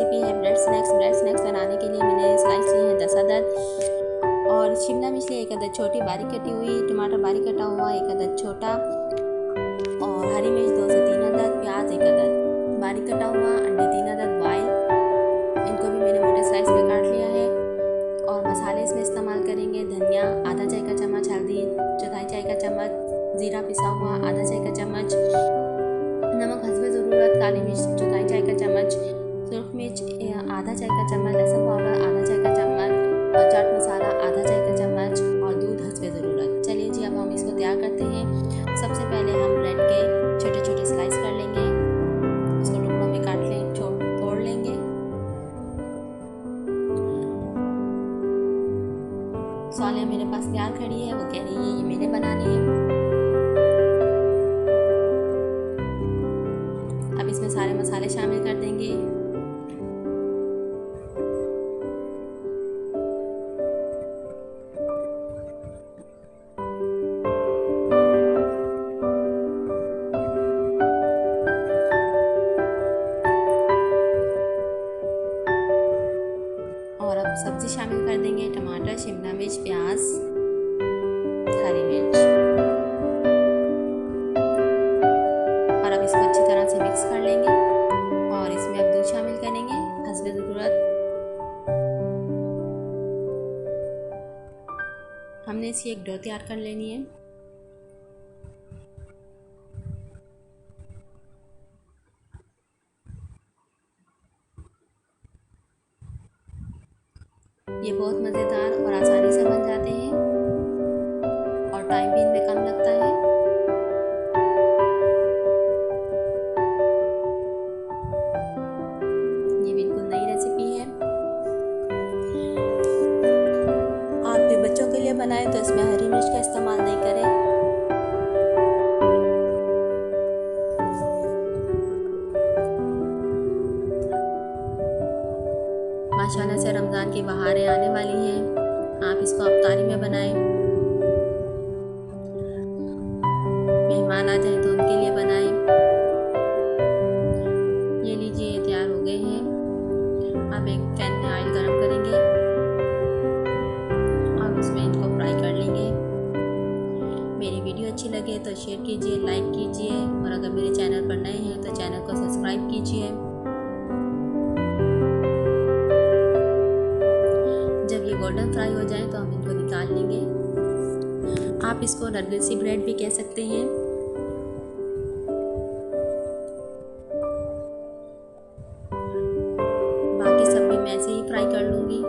Recipe है bread snacks. Bread snacks बनाने के लिए मैंने स्लाइस लिए हैं 10 अदद और शिमला मिर्च लिए 1 अदद छोटी बारीक कटी हुई, टमाटर बारीक कटा हुआ 1 अदद छोटा और हरी मिर्च 2 से 3 अदद, प्याज 1 अदद बारीक कटा हुआ, अंडे 3 अदद बॉयल, इनको भी मैंने मोटे स्लाइस में काट लिया है। और मसाले इसमें इस्तेमाल करेंगे धनिया आधा चाय का चम्मच, हल्दी चौथाई चाय का चम्मच, ज़ीरा पिसा हुआ आधा चाय का चम्मच, नमक हस्बे ज़रूरत, काली मिर्च चौथाई चाय का चम्मच, सुरख मिर्च आधा चाय का चम्मच, लहसुन पाउडर आधा चाय का चम्मच और चाट मसाला आधा चाय का चम्मच और दूध हस्बे ज़रूरत। चलिए जी, अब हम इसको तैयार करते हैं। सबसे पहले हम ब्रेड के छोटे छोटे स्लाइस कर लेंगे, इसको टुकड़ों में काट लें, तोड़ लेंगे। साले मेरे पास तैयार खड़ी है, वो कह रही है ये मैंने बनानी है। अब इसमें सारे मसाले शामिल कर देंगे। और अब सब्जी शामिल कर देंगे, टमाटर, शिमला मिर्च, प्याज, हरी मिर्च। और अब इसको अच्छी तरह से मिक्स कर लेंगे और इसमें अब दूध शामिल करेंगे हस्बे ज़रूरत। हमने इसकी एक डो तैयार कर लेनी है। ये बहुत मज़ेदार और आसानी से बन जाते हैं और टाइम भी इनमें कम लगता है। ये बिल्कुल नई रेसिपी है। आप भी बच्चों के लिए बनाएं तो इसमें हरी मिर्च का इस्तेमाल नहीं करें। माशाल्लाह से रमज़ान की बहारें आने वाली हैं। आप इसको अफ्तारी में बनाएं, मेहमान आ जाएं तो उनके लिए बनाएं। ये लीजिए, ये तैयार हो गए हैं। अब एक पैन में ऑयल गरम करेंगे और उसमें इनको फ्राई कर लेंगे। मेरी वीडियो अच्छी लगे तो शेयर कीजिए, लाइक कीजिए और अगर मेरे चैनल पर नए हैं तो चैनल को सब्सक्राइब कीजिए। जब ये गोल्डन फ्राई हो जाए तो हम इनको निकाल लेंगे। आप इसको नरगिसी ब्रेड भी कह सकते हैं। बाकी सब भी मैं ऐसे ही फ्राई कर लूँगी।